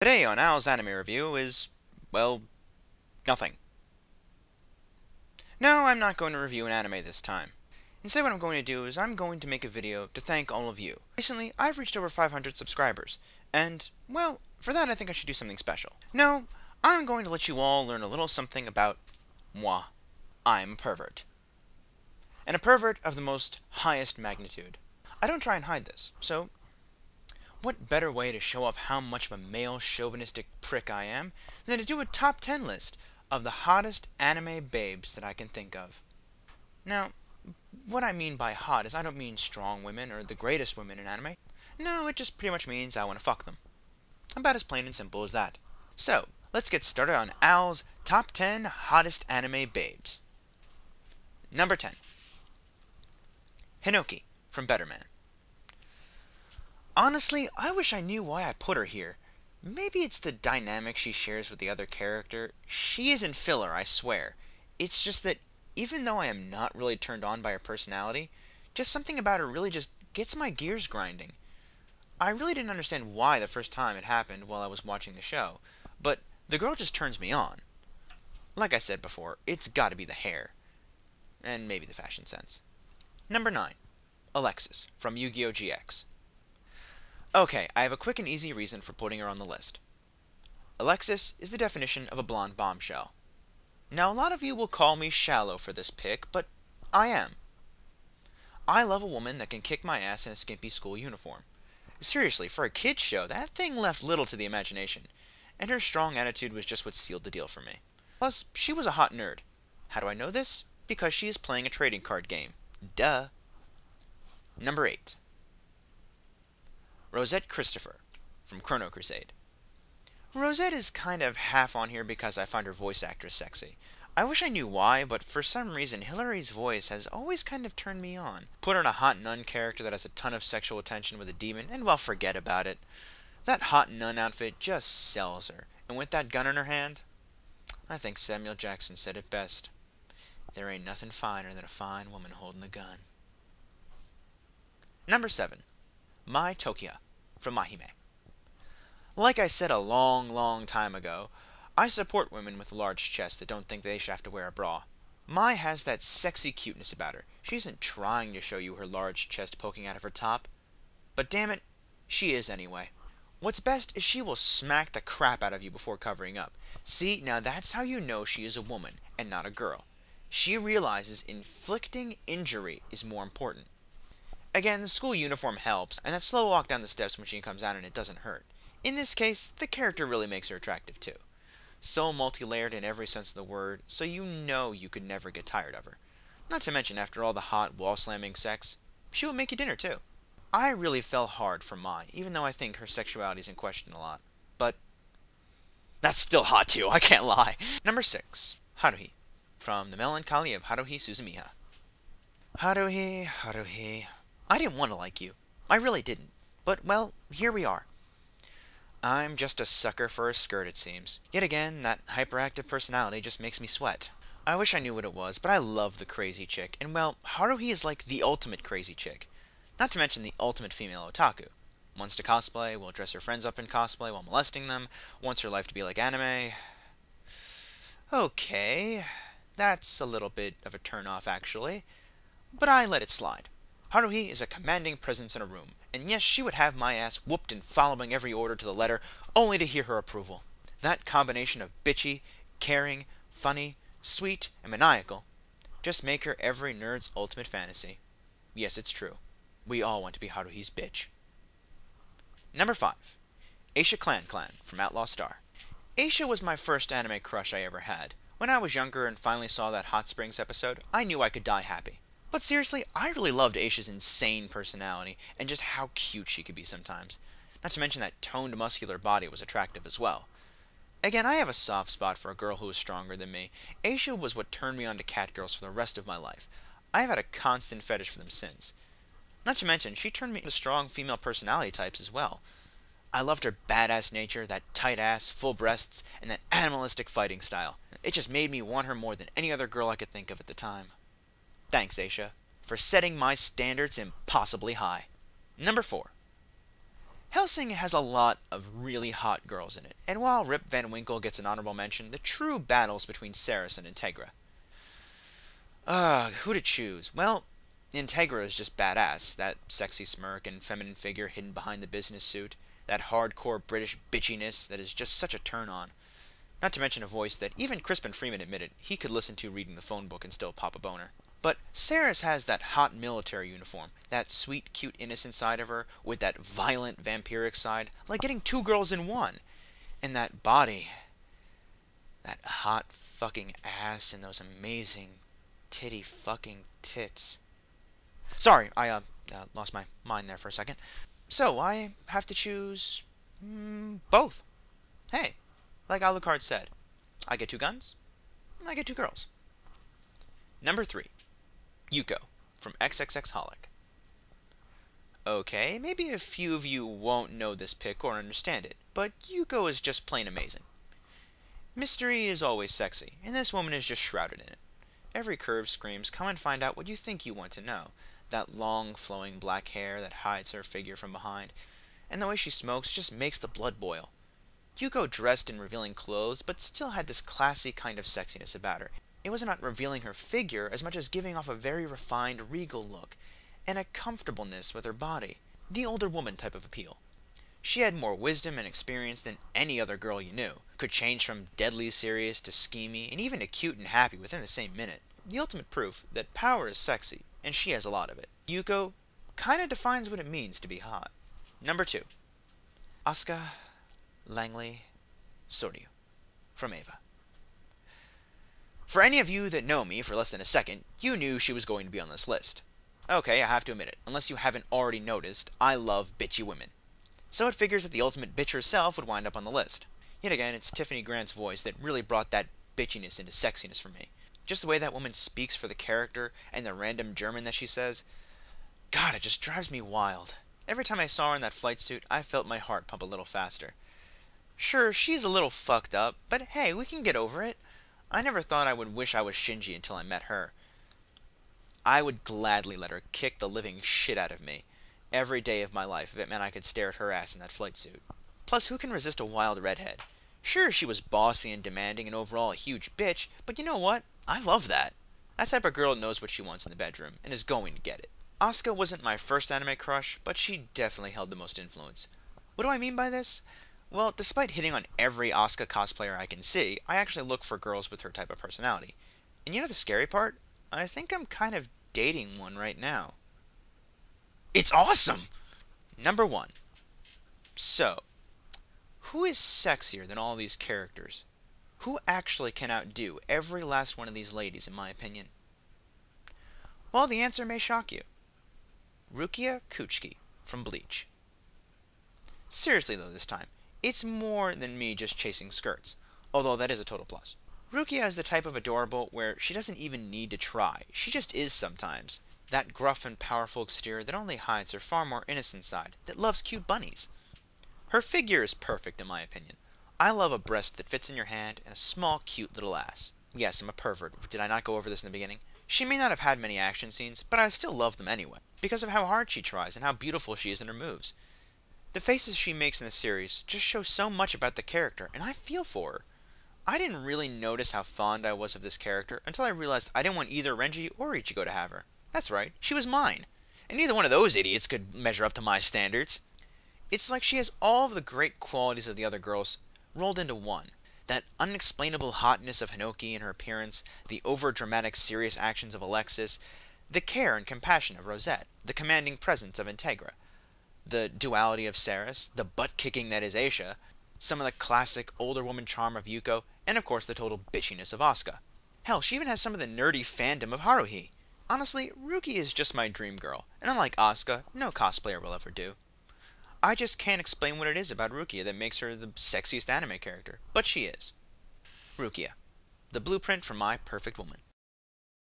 Today on Al's anime review is, well, nothing. No, I'm not going to review an anime this time. Instead, what I'm going to do is I'm going to make a video to thank all of you. Recently, I've reached over 500 subscribers, and, well, for that I think I should do something special. No, I'm going to let you all learn a little something about moi. I'm a pervert. And a pervert of the most highest magnitude. I don't try and hide this, so what better way to show off how much of a male chauvinistic prick I am than to do a top 10 list of the hottest anime babes that I can think of. Now, what I mean by hot is I don't mean strong women or the greatest women in anime. No, it just pretty much means I want to fuck them. About as plain and simple as that. So, let's get started on Al's top 10 hottest anime babes. Number 10. Hinoki from Better Man. Honestly, I wish I knew why I put her here. Maybe it's the dynamic she shares with the other character. She isn't filler, I swear. It's just that even though I am not really turned on by her personality, just something about her really just gets my gears grinding. I really didn't understand why the first time it happened while I was watching the show, but the girl just turns me on. Like I said before, it's gotta be the hair. And maybe the fashion sense. Number 9. Alexis from Yugioh GX. Okay, I have a quick and easy reason for putting her on the list. Alexis is the definition of a blonde bombshell. Now, a lot of you will call me shallow for this pick, but I am. I love a woman that can kick my ass in a skimpy school uniform. Seriously, for a kid's show, that thing left little to the imagination, and her strong attitude was just what sealed the deal for me. Plus, she was a hot nerd. How do I know this? Because she is playing a trading card game. Duh. Number 8. Rosette Christopher from Chrono Crusade. Rosette is kind of half on here because I find her voice actress sexy. I wish I knew why, but for some reason Hillary's voice has always kind of turned me on. Put her in a hot nun character that has a ton of sexual attention with a demon, and well, forget about it. That hot nun outfit just sells her, and with that gun in her hand, I think Samuel Jackson said it best. There ain't nothing finer than a fine woman holding a gun. Number 7. Mai Tokiya from Mahime. Like I said a long time ago, I support women with large chests that don't think they should have to wear a bra. Mai has that sexy cuteness about her. She isn't trying to show you her large chest poking out of her top. But damn it, she is anyway. What's best is she will smack the crap out of you before covering up. See, now that's how you know she is a woman and not a girl. She realizes inflicting injury is more important. Again, the school uniform helps, and that slow walk down the steps when she comes out and it doesn't hurt. In this case, the character really makes her attractive too. So multi-layered in every sense of the word, so you know you could never get tired of her. Not to mention, after all the hot, wall-slamming sex, she will make you dinner too. I really fell hard for Mai, even though I think her sexuality is in question a lot. But that's still hot too, I can't lie. Number 6. Haruhi from The Melancholy of Haruhi Suzumiya. Haruhi. I didn't want to like you. I really didn't. But, well, here we are. I'm just a sucker for a skirt, it seems. Yet again, that hyperactive personality just makes me sweat. I wish I knew what it was, but I love the crazy chick. And, well, Haruhi is like the ultimate crazy chick. Not to mention the ultimate female otaku. Wants to cosplay, will dress her friends up in cosplay while molesting them, wants her life to be like anime. Okay, that's a little bit of a turn-off, actually. But I let it slide. Haruhi is a commanding presence in a room, and yes, she would have my ass whooped in following every order to the letter, only to hear her approval. That combination of bitchy, caring, funny, sweet, and maniacal just make her every nerd's ultimate fantasy. Yes, it's true. We all want to be Haruhi's bitch. Number 5. Aisha Clan from Outlaw Star. Aisha was my first anime crush I ever had. When I was younger and finally saw that Hot Springs episode, I knew I could die happy. But seriously, I really loved Aisha's insane personality, and just how cute she could be sometimes. Not to mention that toned muscular body was attractive as well. Again, I have a soft spot for a girl who is stronger than me. Aisha was what turned me on to catgirls for the rest of my life. I have had a constant fetish for them since. Not to mention, she turned me into strong female personality types as well. I loved her badass nature, that tight ass, full breasts, and that animalistic fighting style. It just made me want her more than any other girl I could think of at the time. Thanks, Aisha, for setting my standards impossibly high. Number 4. Hellsing has a lot of really hot girls in it, and while Rip Van Winkle gets an honorable mention, the true battle's between Ceres and Integra. Who to choose? Well, Integra is just badass. That sexy smirk and feminine figure hidden behind the business suit. That hardcore British bitchiness that is just such a turn on. Not to mention a voice that even Crispin Freeman admitted he could listen to reading the phone book and still pop a boner. But Ceres has that hot military uniform, that sweet, cute, innocent side of her, with that violent, vampiric side, like getting two girls in one. And that body, that hot fucking ass and those amazing titty fucking tits. Sorry, I lost my mind there for a second. So, I have to choose both. Hey, like Alucard said, I get two guns, and I get two girls. Number 3. Yougo from XXXholic. Okay, maybe a few of you won't know this pick or understand it, but Yougo is just plain amazing. Mystery is always sexy, and this woman is just shrouded in it. Every curve screams, come and find out what you think you want to know. That long, flowing black hair that hides her figure from behind, and the way she smokes just makes the blood boil. Yougo dressed in revealing clothes, but still had this classy kind of sexiness about her. It wasn't about revealing her figure as much as giving off a very refined, regal look, and a comfortableness with her body. The older woman type of appeal. She had more wisdom and experience than any other girl you knew, could change from deadly serious to schemy, and even to cute and happy within the same minute. The ultimate proof that power is sexy, and she has a lot of it. Yougo kinda defines what it means to be hot. Number 2. Asuka Langley Soryu from Eva. For any of you that know me for less than a second, you knew she was going to be on this list. Okay, I have to admit it, unless you haven't already noticed, I love bitchy women. So it figures that the ultimate bitch herself would wind up on the list. Yet again, it's Tiffany Grant's voice that really brought that bitchiness into sexiness for me. Just the way that woman speaks for the character, and the random German that she says. God, it just drives me wild. Every time I saw her in that flight suit, I felt my heart pump a little faster. Sure, she's a little fucked up, but hey, we can get over it. I never thought I would wish I was Shinji until I met her. I would gladly let her kick the living shit out of me every day of my life if it meant I could stare at her ass in that flight suit. Plus, who can resist a wild redhead? Sure, she was bossy and demanding and overall a huge bitch, but you know what? I love that. That type of girl knows what she wants in the bedroom, and is going to get it. Asuka wasn't my first anime crush, but she definitely held the most influence. What do I mean by this? Well, despite hitting on every Asuka cosplayer I can see, I actually look for girls with her type of personality. And you know the scary part? I think I'm kind of dating one right now. It's awesome! Number 1. So, who is sexier than all these characters? Who actually can outdo every last one of these ladies, in my opinion? Well, the answer may shock you. Rukia Kuchiki from Bleach. Seriously though this time, it's more than me just chasing skirts, although that is a total plus. Rukia is the type of adorable where she doesn't even need to try, she just is sometimes. That gruff and powerful exterior that only hides her far more innocent side, that loves cute bunnies. Her figure is perfect in my opinion. I love a breast that fits in your hand and a small cute little ass. Yes, I'm a pervert, did I not go over this in the beginning? She may not have had many action scenes, but I still love them anyway, because of how hard she tries and how beautiful she is in her moves. The faces she makes in the series just show so much about the character, and I feel for her. I didn't really notice how fond I was of this character until I realized I didn't want either Renji or Ichigo to have her. That's right, she was mine. And neither one of those idiots could measure up to my standards. It's like she has all of the great qualities of the other girls rolled into one. That unexplainable hotness of Hinoki in her appearance, the over-dramatic serious actions of Alexis, the care and compassion of Rosette, the commanding presence of Integra, the duality of Ceres, the butt-kicking that is Aisha, some of the classic older woman charm of Yuko, and of course the total bitchiness of Asuka. Hell, she even has some of the nerdy fandom of Haruhi. Honestly, Rukia is just my dream girl, and unlike Asuka, no cosplayer will ever do. I just can't explain what it is about Rukia that makes her the sexiest anime character, but she is. Rukia, the blueprint for my perfect woman.